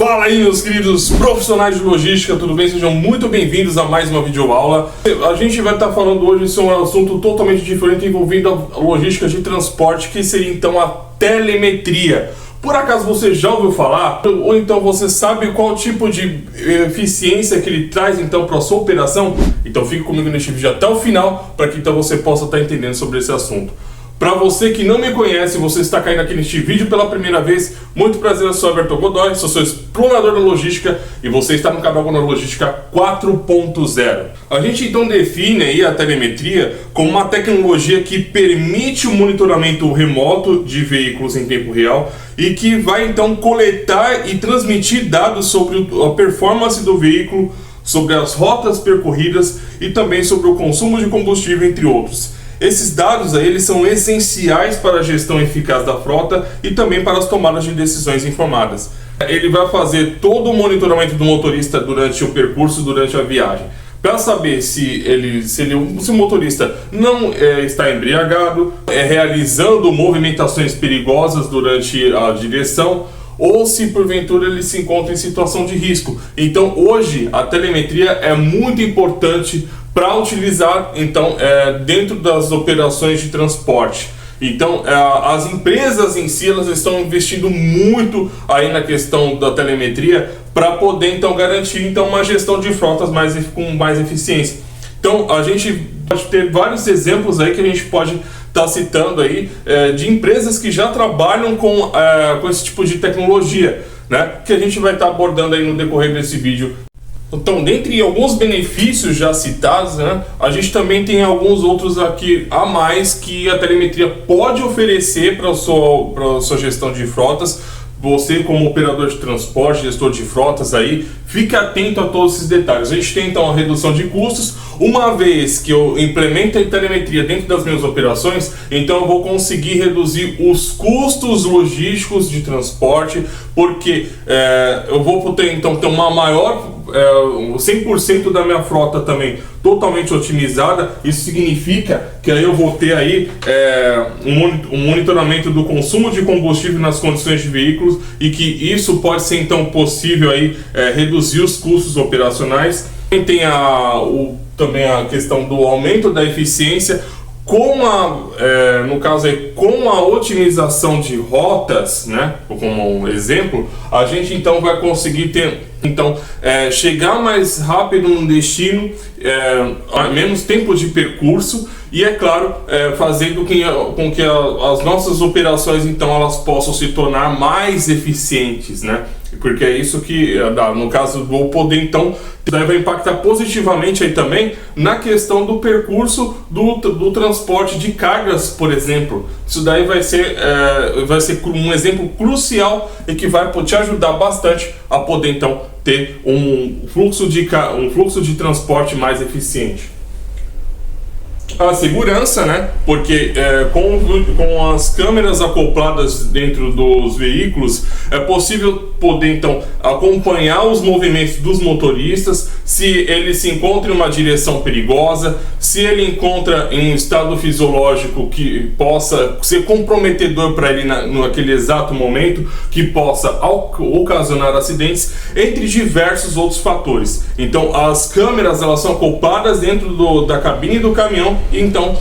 Fala aí, meus queridos profissionais de logística, tudo bem? Sejam muito bem-vindos a mais uma videoaula. A gente vai estar falando hoje sobre um assunto totalmente diferente envolvendo a logística de transporte, que seria então a telemetria. Por acaso você já ouviu falar? Ou então você sabe qual tipo de eficiência que ele traz então para a sua operação? Então fique comigo neste vídeo até o final, para que então você possa estar entendendo sobre esse assunto. Para você que não me conhece, você está caindo aqui neste vídeo pela primeira vez, muito prazer, eu sou Everton Godoy, sou seu explorador da logística e você está no canal Godoy Logística 4.0. A gente então define aí a telemetria como uma tecnologia que permite o monitoramento remoto de veículos em tempo real e que vai então coletar e transmitir dados sobre a performance do veículo, sobre as rotas percorridas e também sobre o consumo de combustível, entre outros. Esses dados aí, eles são essenciais para a gestão eficaz da frota e também para as tomadas de decisões informadas. Ele vai fazer todo o monitoramento do motorista durante o percurso, durante a viagem, para saber se o motorista não está embriagado, realizando movimentações perigosas durante a direção, ou se porventura ele se encontra em situação de risco. Então hoje a telemetria é muito importante para utilizar então dentro das operações de transporte. Então as empresas em si, elas estão investindo muito aí na questão da telemetria para poder então garantir então uma gestão de frotas com mais eficiência. Então a gente pode ter vários exemplos aí que a gente pode estar citando aí de empresas que já trabalham com esse tipo de tecnologia, né, que a gente vai estar abordando aí no decorrer desse vídeo. Então, dentre alguns benefícios já citados, né, a gente também tem alguns outros aqui a mais que a telemetria pode oferecer para a sua gestão de frotas. Você, como operador de transporte, gestor de frotas aí, fique atento a todos esses detalhes. A gente tem então a redução de custos. Uma vez que eu implemento a telemetria dentro das minhas operações, então eu vou conseguir reduzir os custos logísticos de transporte, porque eu vou ter então ter uma maior 100% da minha frota também totalmente otimizada. Isso significa que aí eu vou ter aí um monitoramento do consumo de combustível nas condições de veículos, e que isso pode ser então possível aí reduzir os custos operacionais. Tem também a questão do aumento da eficiência no caso aí, com a otimização de rotas, né, como um exemplo, a gente então vai conseguir chegar mais rápido no destino, menos tempo de percurso, e é claro, fazendo com que as nossas operações então elas possam se tornar mais eficientes, né? Porque é isso que, no caso, vou poder então, vai impactar positivamente aí também na questão do percurso do transporte de cargas, por exemplo. Isso daí vai ser um exemplo crucial e que vai te ajudar bastante a poder então ter um fluxo de transporte mais eficiente. A segurança, né? Porque com as câmeras acopladas dentro dos veículos, é possível poder então acompanhar os movimentos dos motoristas, se ele se encontra em uma direção perigosa, se ele encontra em um estado fisiológico que possa ser comprometedor para ele naquele exato momento, que possa ocasionar acidentes, entre diversos outros fatores. Então as câmeras, elas são acopladas dentro da cabine do caminhão, e então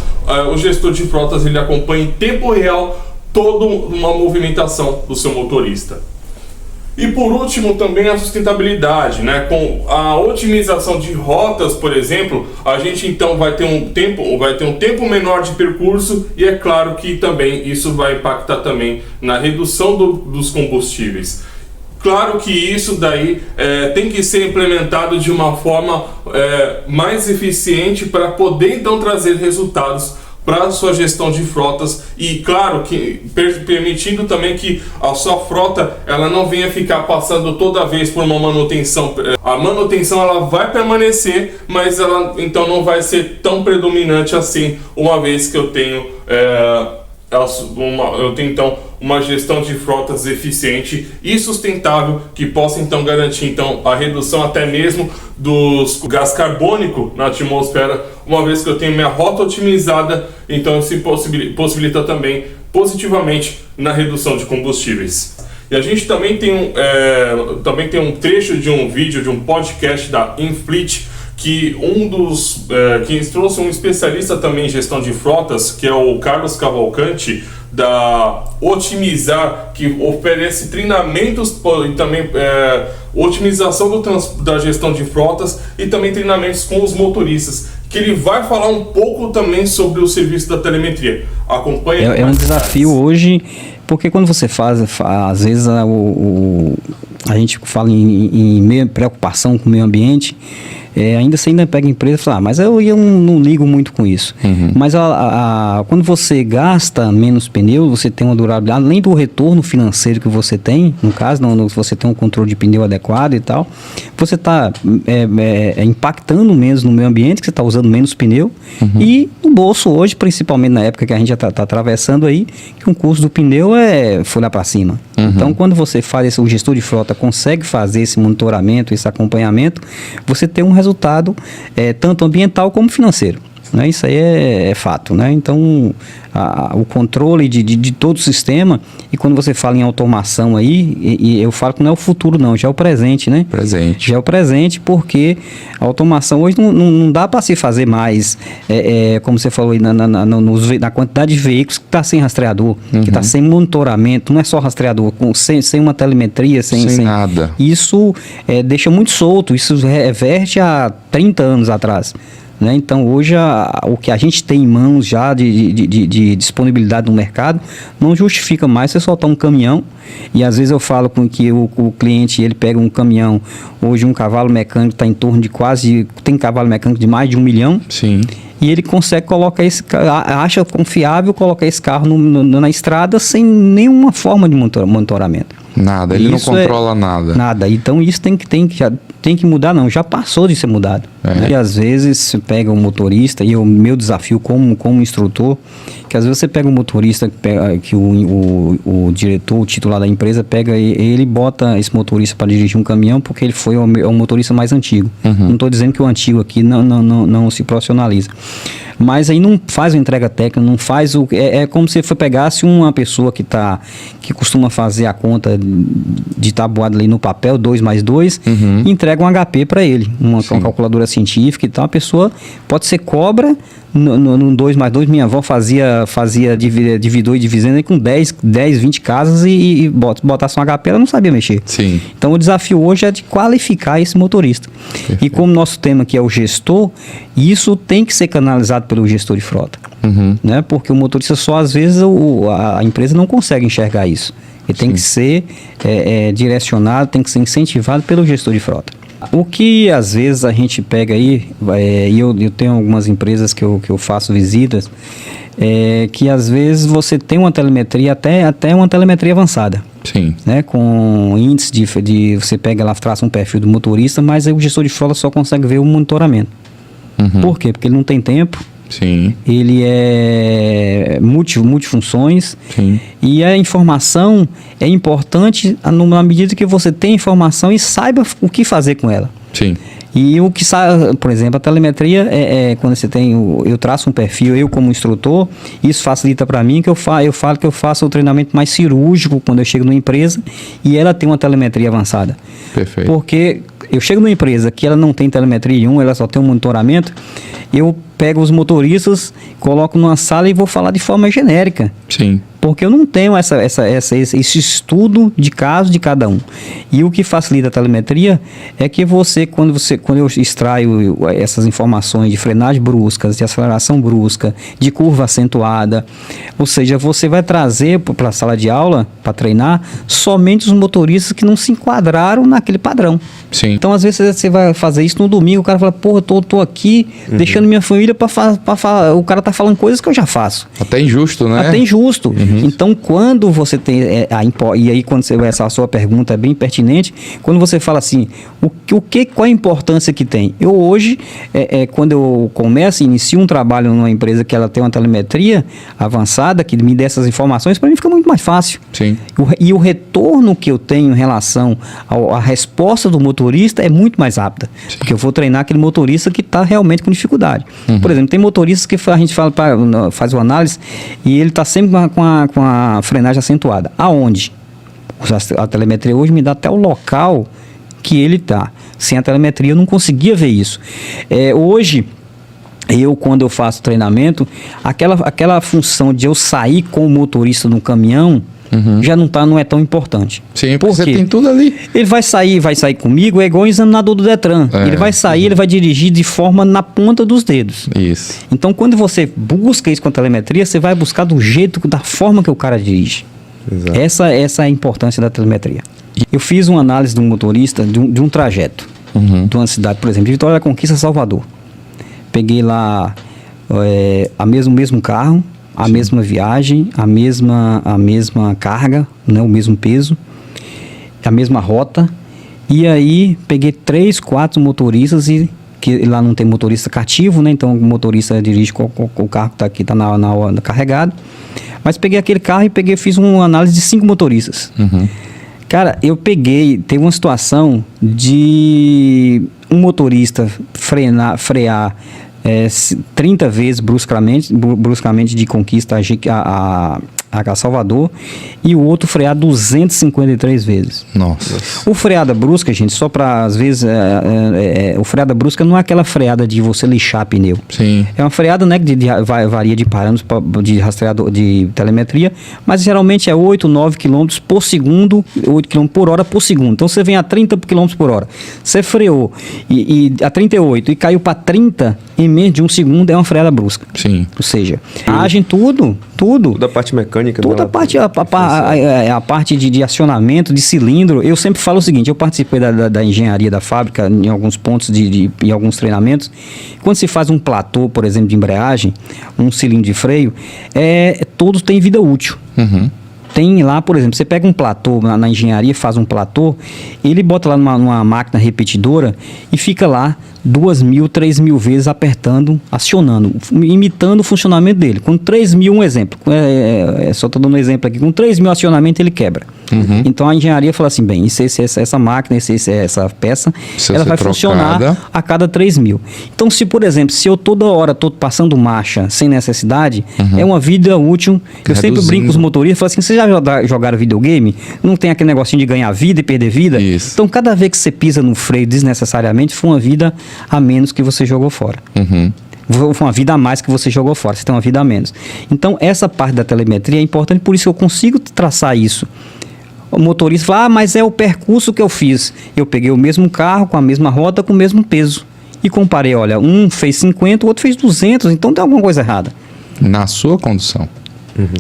o gestor de frotas, ele acompanha em tempo real toda uma movimentação do seu motorista. E por último também a sustentabilidade, né? Com a otimização de rotas, por exemplo, a gente então vai ter um tempo menor de percurso, e é claro que também isso vai impactar também na redução dos combustíveis. Claro que isso daí tem que ser implementado de uma forma mais eficiente para poder então trazer resultados para a sua gestão de frotas, e claro que permitindo também que a sua frota ela não venha ficar passando toda vez por uma manutenção. A manutenção ela vai permanecer, mas ela então não vai ser tão predominante assim, uma vez que eu tenho então uma gestão de frotas eficiente e sustentável, que possa então garantir então a redução até mesmo dos gás carbônico na atmosfera, uma vez que eu tenho minha rota otimizada. Então isso possibilita também positivamente na redução de combustíveis. E a gente também tem um trecho de um vídeo, de um podcast da Infleet, que quem trouxe um especialista também em gestão de frotas, que é o Carlos Cavalcante, da Otimizar, que oferece treinamentos e também otimização da gestão de frotas e também treinamentos com os motoristas, que ele vai falar um pouco também sobre o serviço da telemetria. Acompanhe. É um desafio hoje, porque quando você às vezes a gente fala em preocupação com o meio ambiente, ainda você ainda pega a empresa e fala, mas eu não ligo muito com isso. Mas quando você gasta menos pneu, você tem uma durabilidade, além do retorno financeiro que você tem, no caso, você tem um controle de pneu adequado e tal, você está impactando menos no meio ambiente, que você está usando menos pneu, e no bolso hoje, principalmente na época que a gente já está atravessando aí, que o custo do pneu foi lá para cima. Então, quando você faz o gestor de frota consegue fazer esse monitoramento, esse acompanhamento, você tem um resultado tanto ambiental como financeiro. Né? Isso aí é fato. Né? Então, o controle de todo o sistema, e quando você fala em automação aí, e eu falo que não é o futuro não, já é o presente, né? Já é o presente, porque a automação hoje não dá para se fazer mais, como você falou aí, na quantidade de veículos que está sem rastreador, que está sem monitoramento, não é só rastreador, sem uma telemetria, sem nada. Isso deixa muito solto, isso reverte a 30 anos atrás. Né? Então, hoje, o que a gente tem em mãos já de disponibilidade no mercado não justifica mais você soltar um caminhão. E às vezes eu falo com que o cliente, ele pega um caminhão, hoje um cavalo mecânico está em torno de tem cavalo mecânico de mais de 1 milhão. Sim. E ele consegue colocar acha confiável colocar esse carro na estrada sem nenhuma forma de monitoramento. Nada, ele não controla nada. Nada. Então isso tem que mudar, não. Já passou de ser mudado. Né? E às vezes você pega um motorista, e o meu desafio como instrutor, que às vezes você pega um motorista que o diretor, o titular da empresa, pega ele bota esse motorista para dirigir um caminhão porque ele foi o motorista mais antigo. Não estou dizendo que o antigo aqui não se profissionaliza. Mas aí não faz a entrega técnica, não faz é como se você pegasse uma pessoa que costuma fazer a conta de tabuada ali no papel, 2 mais 2, e entrega um HP para ele, uma calculadora científica e tal. A pessoa pode ser cobra no 2 mais 2, minha avó fazia dividor e divisenda com 10, 20 casas e botasse um HP, ela não sabia mexer. Sim. Então o desafio hoje é de qualificar esse motorista. Perfeito. E como nosso tema aqui é o gestor, isso tem que ser canalizado pelo gestor de frota. Né? Porque o motorista só, às vezes, a empresa não consegue enxergar isso. Ele tem que ser direcionado, tem que ser incentivado pelo gestor de frota. O que às vezes a gente pega aí, e eu tenho algumas empresas que eu faço visitas, que às vezes você tem uma telemetria, até uma telemetria avançada. Sim. Né? Com índice de você pega lá, traça um perfil do motorista, mas aí o gestor de frota só consegue ver o monitoramento. Por quê? Porque ele não tem tempo. Sim. Ele é multifunções. Sim. E a informação é importante na medida que você tem informação e saiba o que fazer com ela. Sim. E o que sai, por exemplo, a telemetria quando você tem, eu traço um perfil, eu como instrutor, isso facilita para mim que eu falo que eu faço o treinamento mais cirúrgico quando eu chego numa empresa e ela tem uma telemetria avançada. Perfeito. Porque eu chego numa empresa que ela não tem telemetria nenhuma, ela só tem um monitoramento, eu pego os motoristas, coloco numa sala e vou falar de forma genérica. Sim. Porque eu não tenho esse estudo de caso de cada um. E o que facilita a telemetria é que quando eu extraio essas informações de frenagem brusca, de aceleração brusca, de curva acentuada, ou seja, você vai trazer para a sala de aula, para treinar, somente os motoristas que não se enquadraram naquele padrão. Sim. Então, às vezes, você vai fazer isso no domingo, o cara fala, porra, eu tô aqui deixando minha família para falar. O cara tá falando coisas que eu já faço. Até injusto, né? Até injusto. Então, quando você tem e aí quando essa sua pergunta é bem pertinente, quando você fala assim, qual a importância que tem? Eu hoje, quando eu inicio um trabalho numa empresa que ela tem uma telemetria avançada, que me dê essas informações, para mim fica muito mais fácil. Sim. E o retorno que eu tenho em relação à resposta do motorista é muito mais rápida. Sim. Porque eu vou treinar aquele motorista que está realmente com dificuldade. Por exemplo, tem motoristas que a gente faz uma análise e ele está sempre com a frenagem acentuada. Aonde? A telemetria hoje me dá até o local que ele está. Sem a telemetria eu não conseguia ver isso. Hoje, quando eu faço treinamento, aquela função de eu sair com o motorista no caminhão, já não é tão importante. Sim, porque você tem tudo ali. Ele vai sair comigo, é igual o examinador do Detran. Ele vai sair, ele vai dirigir de forma na ponta dos dedos. Isso. Então, quando você busca isso com a telemetria, você vai buscar da forma que o cara dirige. Exato. Essa é a importância da telemetria. Eu fiz uma análise de um motorista de um trajeto de uma cidade, por exemplo, de Vitória da Conquista a Salvador. Peguei lá o mesmo carro, a mesma viagem, a mesma carga, né, o mesmo peso, a mesma rota. E aí peguei 3, 4 motoristas, que lá não tem motorista cativo, né? Então o motorista dirige com o carro que está na hora carregado. Mas peguei aquele carro e fiz uma análise de 5 motoristas. Cara, teve uma situação de um motorista frear 30 vezes bruscamente de Conquista a Salvador, e o outro frear 253 vezes. Nossa. O freada brusca, gente, só para às vezes o freada brusca não é aquela freada de você lixar pneu. Sim. É uma freada, né, que varia de parâmetros de rastreador de telemetria, mas geralmente é 8, 9 km por segundo, 8 km por hora por segundo. Então você vem a 30 km por hora. Você freou a 38 e caiu para 30 em menos de um segundo, é uma freada brusca. Sim. Ou seja, agem tudo. Toda a parte mecânica. Toda a parte de acionamento, de cilindro. Eu sempre falo o seguinte, eu participei da engenharia da fábrica em alguns pontos, em alguns treinamentos. Quando se faz um platô, por exemplo, de embreagem, um cilindro de freio, todos têm vida útil. Tem lá, por exemplo, você pega um platô na engenharia, faz um platô, ele bota lá numa máquina repetidora e fica lá 2.000, 3.000 vezes apertando, acionando, imitando o funcionamento dele. Com 3.000, um exemplo, só estou dando um exemplo aqui, com 3.000 acionamentos ele quebra. Então a engenharia fala assim, bem, essa máquina, essa peça, ela vai funcionar a cada 3.000. Então por exemplo, se eu toda hora estou passando marcha sem necessidade, é uma vida útil. Eu sempre brinco com os motoristas, falo assim, vocês já jogaram videogame? Não tem aquele negocinho de ganhar vida e perder vida? Isso. Então cada vez que você pisa no freio desnecessariamente, foi uma vida a menos que você jogou fora. Foi uma vida a mais que você jogou fora, você tem uma vida a menos. Então essa parte da telemetria é importante, por isso eu consigo traçar isso. O motorista fala, mas é o percurso que eu fiz. Eu peguei o mesmo carro, com a mesma rota, com o mesmo peso. E comparei, olha, um fez 50, o outro fez 200, então tem alguma coisa errada. Na sua condução.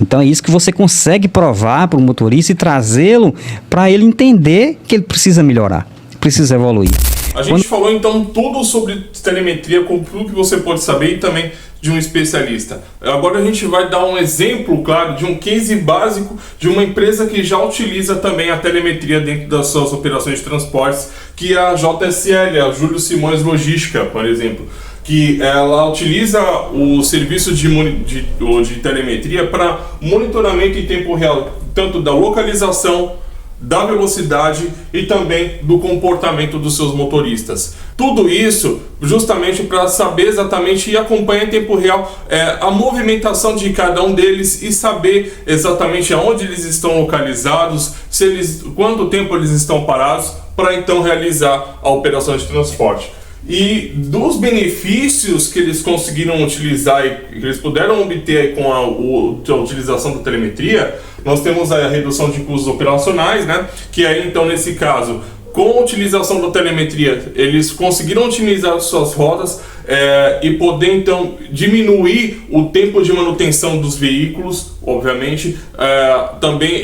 Então é isso que você consegue provar para o motorista e trazê-lo para ele entender que ele precisa melhorar, precisa evoluir. A gente falou então tudo sobre telemetria, com tudo que você pode saber e também de um especialista. Agora a gente vai dar um exemplo, claro, de um case básico de uma empresa que já utiliza também a telemetria dentro das suas operações de transportes, que é a JSL, a Júlio Simões Logística, por exemplo, que ela utiliza o serviço de telemetria para monitoramento em tempo real, tanto da localização, da velocidade e também do comportamento dos seus motoristas. Tudo isso justamente para saber exatamente e acompanhar em tempo real a movimentação de cada um deles e saber exatamente aonde eles estão localizados, quanto tempo eles estão parados, para então realizar a operação de transporte. E dos benefícios que eles conseguiram utilizar e que eles puderam obter com a utilização da telemetria, nós temos a redução de custos operacionais, né? Que aí então nesse caso, com a utilização da telemetria, eles conseguiram otimizar suas rotas e poder então diminuir o tempo de manutenção dos veículos, obviamente, também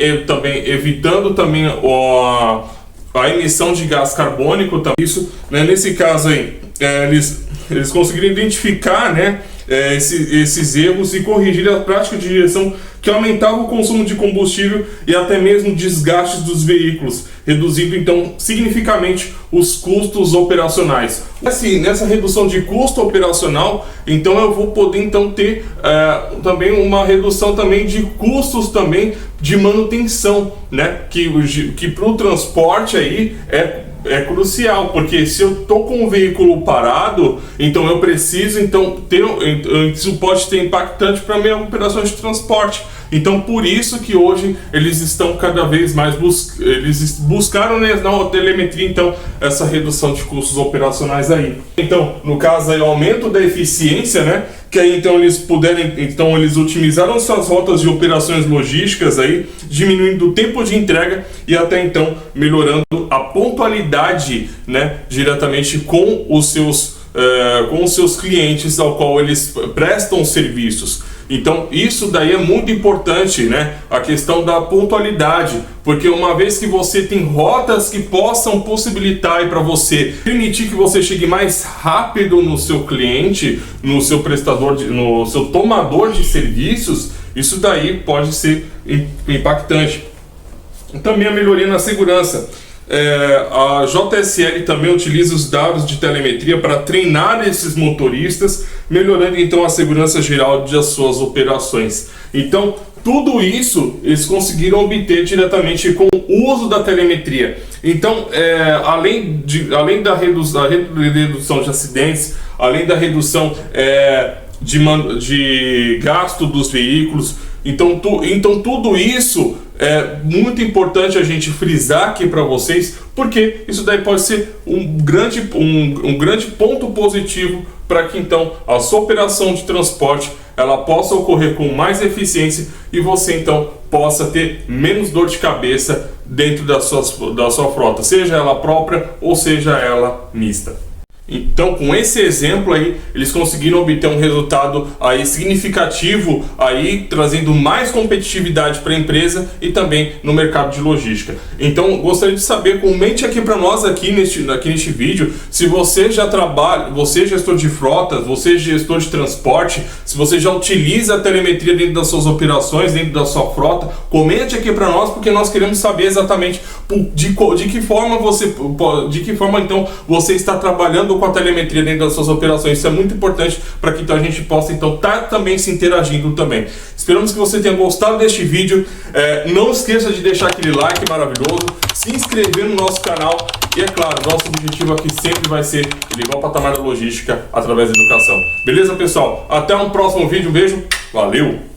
evitando também a emissão de gás carbônico. Isso, né, nesse caso aí, eles conseguiram identificar, né, esses erros e corrigir a prática de direção que aumentava o consumo de combustível e até mesmo desgastes dos veículos, reduzindo então significativamente os custos operacionais. Assim, nessa redução de custo operacional, então eu vou poder então ter também uma redução também de custos também de manutenção, né? Que para o transporte aí é crucial, porque se eu tô com o veículo parado, então eu preciso então ter, isso pode ter impactante para minha operação de transporte, Então por isso que hoje eles estão cada vez mais eles buscaram, né, na telemetria, então, essa redução de custos operacionais aí. Então, no caso aí, o aumento da eficiência, né, que aí então eles otimizaram suas rotas de operações logísticas aí, diminuindo o tempo de entrega e até então melhorando a pontualidade, né, diretamente com os seus clientes ao qual eles prestam serviços. Então isso daí é muito importante, né? A questão da pontualidade, porque uma vez que você tem rotas que possam possibilitar para você permitir que você chegue mais rápido no seu cliente, no seu prestador, no seu tomador de serviços, isso daí pode ser impactante. Também a melhoria na segurança. A JSL também utiliza os dados de telemetria para treinar esses motoristas, melhorando então a segurança geral das suas operações. Então, tudo isso eles conseguiram obter diretamente com o uso da telemetria. Então, além da redução de acidentes, além da redução de gasto dos veículos, então tudo isso é muito importante a gente frisar aqui para vocês, porque isso daí pode ser um grande ponto positivo para que então a sua operação de transporte ela possa ocorrer com mais eficiência e você então possa ter menos dor de cabeça dentro da sua frota, seja ela própria ou seja ela mista. Então, com esse exemplo aí, eles conseguiram obter um resultado aí significativo, aí trazendo mais competitividade para a empresa e também no mercado de logística. Então, gostaria de saber, comente aqui para nós aqui neste vídeo, se você já trabalha, você é gestor de frotas, você é gestor de transporte, se você já utiliza a telemetria dentro das suas operações, dentro da sua frota, comente aqui para nós, porque nós queremos saber exatamente de que forma então você está trabalhando com a telemetria dentro das suas operações. Isso é muito importante para que então a gente possa então estar também se interagindo também. Esperamos que você tenha gostado deste vídeo. Não esqueça de deixar aquele like maravilhoso, se inscrever no nosso canal e, é claro, nosso objetivo aqui sempre vai ser elevar o patamar da logística através da educação. Beleza, pessoal? Até um próximo vídeo. Um beijo. Valeu!